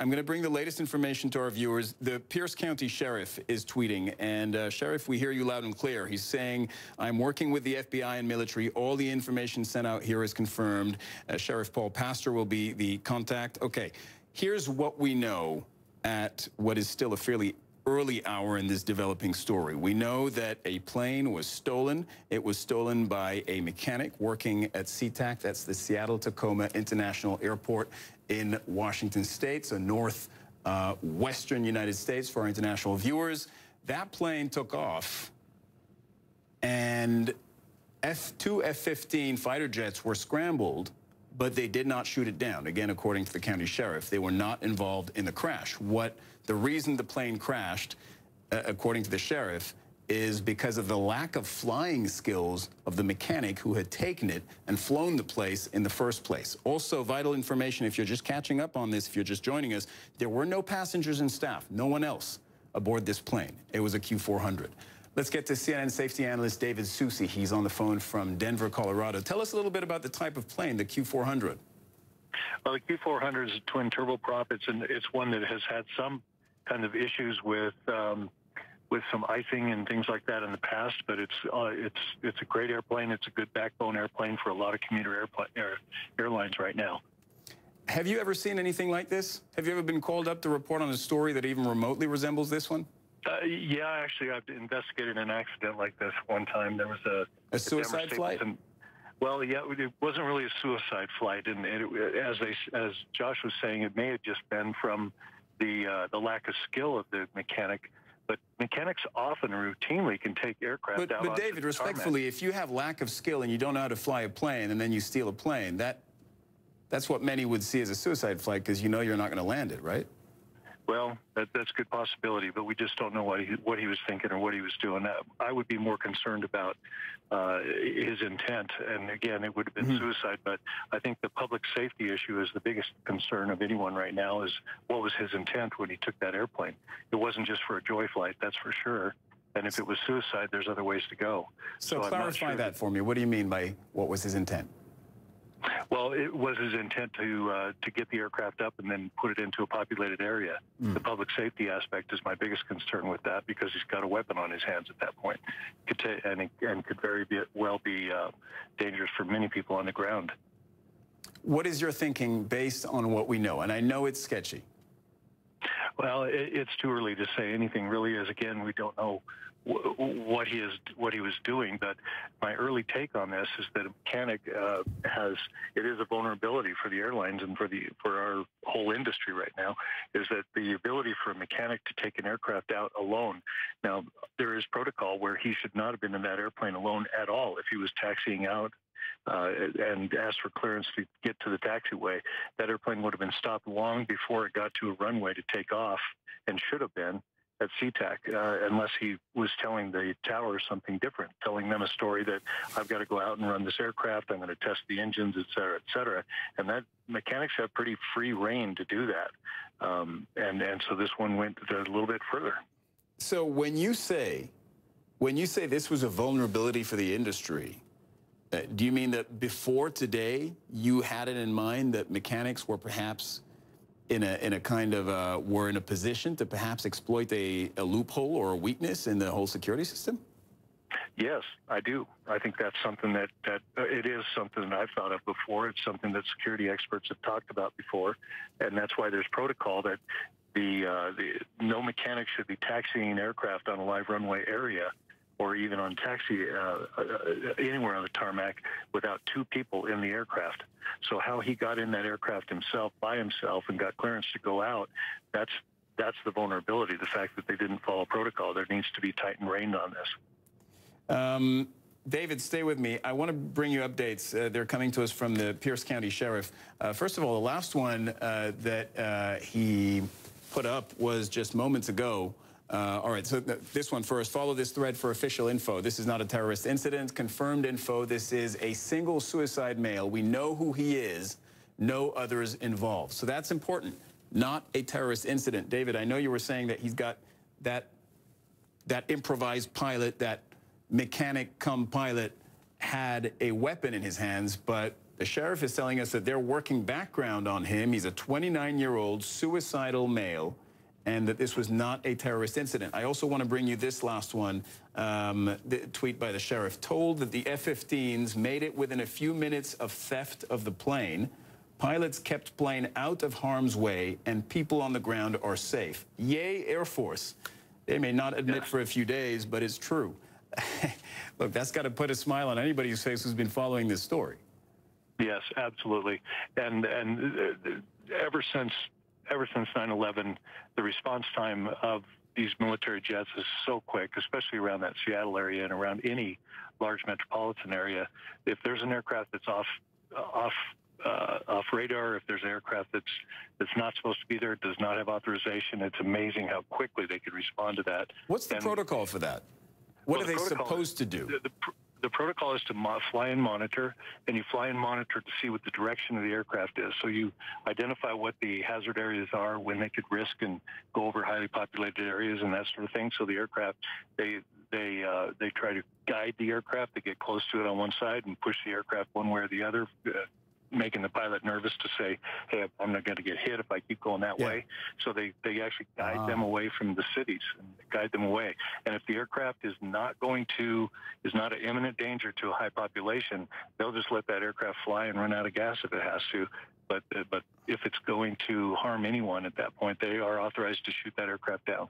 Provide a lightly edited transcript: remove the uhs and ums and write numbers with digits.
I'm going to bring the latest information to our viewers. The Pierce County Sheriff is tweeting, and Sheriff, we hear you loud and clear. He's saying, I'm working with the FBI and military. All the information sent out here is confirmed. Sheriff Paul Pastor will be the contact. Okay, here's what we know at what is still a fairly early hour in this developing story. We know that a plane was stolen. It was stolen by a mechanic working at SeaTac. That's the Seattle-Tacoma International Airport in Washington State, so northwestern United States for our international viewers. That plane took off, and two F-15 fighter jets were scrambled, but they did not shoot it down. Again, according to the county sheriff, they were not involved in the crash. The reason the plane crashed, according to the sheriff, is because of the lack of flying skills of the mechanic who had taken it and flown the place in the first place. Also, vital information, if you're just catching up on this, if you're just joining us, there were no passengers and staff, no one else aboard this plane. It was a Q400. Let's get to CNN safety analyst David Soucy. He's on the phone from Denver, Colorado. Tell us a little bit about the type of plane, the Q400. Well, the Q400 is a twin turboprop. It's one that has had some kind of issues with some icing and things like that in the past, but it's a great airplane. It's a good backbone airplane for a lot of commuter airlines right now. Have you ever seen anything like this? Have you ever been called up to report on a story that even remotely resembles this one? Yeah, actually, I've investigated an accident like this one time. There was a suicide flight? Well, yeah, it wasn't really a suicide flight, and as Josh was saying, it may have just been from the lack of skill of the mechanic. But mechanics often routinely can take aircraft out. But David, respectfully, if you have lack of skill and you don't know how to fly a plane, and then you steal a plane, that's what many would see as a suicide flight, because you know you're not going to land it, right? Well, that's a good possibility, but we just don't know what he was thinking or what he was doing. I would be more concerned about his intent, and again, it would have been suicide, but I think the public safety issue is the biggest concern of anyone right now, is what was his intent when he took that airplane. It wasn't just for a joy flight, that's for sure, and if it was suicide, there's other ways to go. So clarify that for me. What do you mean by what was his intent? Well, it was his intent to get the aircraft up and then put it into a populated area. The public safety aspect is my biggest concern with that, because he's got a weapon on his hands at that point, and could very well be dangerous for many people on the ground. What is your thinking based on what we know? And I know it's sketchy. Well, it's too early to say anything really, as again, we don't know what he was doing, but my early take on this is that a mechanic it is a vulnerability for the airlines and for our whole industry right now, is that the ability for a mechanic to take an aircraft out alone. Now, there is protocol where he should not have been in that airplane alone at all. If he was taxiing out and asked for clearance to get to the taxiway, that airplane would have been stopped long before it got to a runway to take off, and should have been at SeaTac, unless he was telling the tower something different, telling them a story that I've got to go out and run this aircraft, I'm going to test the engines, et cetera, et cetera. And that mechanics have pretty free reign to do that. And so this one went a little bit further. So when you say this was a vulnerability for the industry, do you mean that before today you had it in mind that mechanics were perhaps in a kind of were in a position to perhaps exploit a loophole or a weakness in the whole security system? Yes, I do. I think that's something that it is something that I've thought of before. It's something that security experts have talked about before, and that's why there's protocol that no mechanic should be taxiing an aircraft on a live runway area, or even on taxi anywhere on the tarmac, without two people in the aircraft. So how he got in that aircraft himself, by himself, and got clearance to go out, that's the vulnerability, the fact that they didn't follow protocol. There needs to be tightened rein on this. David, stay with me. I want to bring you updates. They're coming to us from the Pierce County Sheriff. First of all, the last one that he put up was just moments ago. All right, so this one first. Follow this thread for official info. This is not a terrorist incident. Confirmed info. This is a single suicide male. We know who he is. No others involved. So that's important. Not a terrorist incident. David, I know you were saying that he's got that improvised pilot, that mechanic cum pilot, had a weapon in his hands, but The sheriff is telling us that they're working background on him. He's a 29-year-old suicidal male, and that this was not a terrorist incident. I also want to bring you this last one. The tweet by the sheriff told that the F-15s made it within a few minutes of theft of the plane. Pilots kept plane out of harm's way, and people on the ground are safe. Yay, Air Force. They may not admit for a few days, but it's true. Look, that's got to put a smile on anybody's face who's been following this story. Yes, absolutely. And ever since 9/11, the response time of these military jets is so quick, especially around that Seattle area and around any large metropolitan area. If there's an aircraft that's off radar, if there's an aircraft that's not supposed to be there, does not have authorization, it's amazing how quickly they could respond to that. What's the protocol for that? What are they supposed to do? The protocol is to fly and monitor, and you fly and monitor to see what the direction of the aircraft is. So you identify what the hazard areas are, when they could risk and go over highly populated areas and that sort of thing. So the aircraft, they try to guide the aircraft. They get close to it on one side and push the aircraft one way or the other, making the pilot nervous to say, hey, I'm not going to get hit if I keep going that way. So they actually guide them away from the cities and guide them away. And if the aircraft is not an imminent danger to a high population, they'll just let that aircraft fly and run out of gas if it has to. But if it's going to harm anyone at that point, they are authorized to shoot that aircraft down.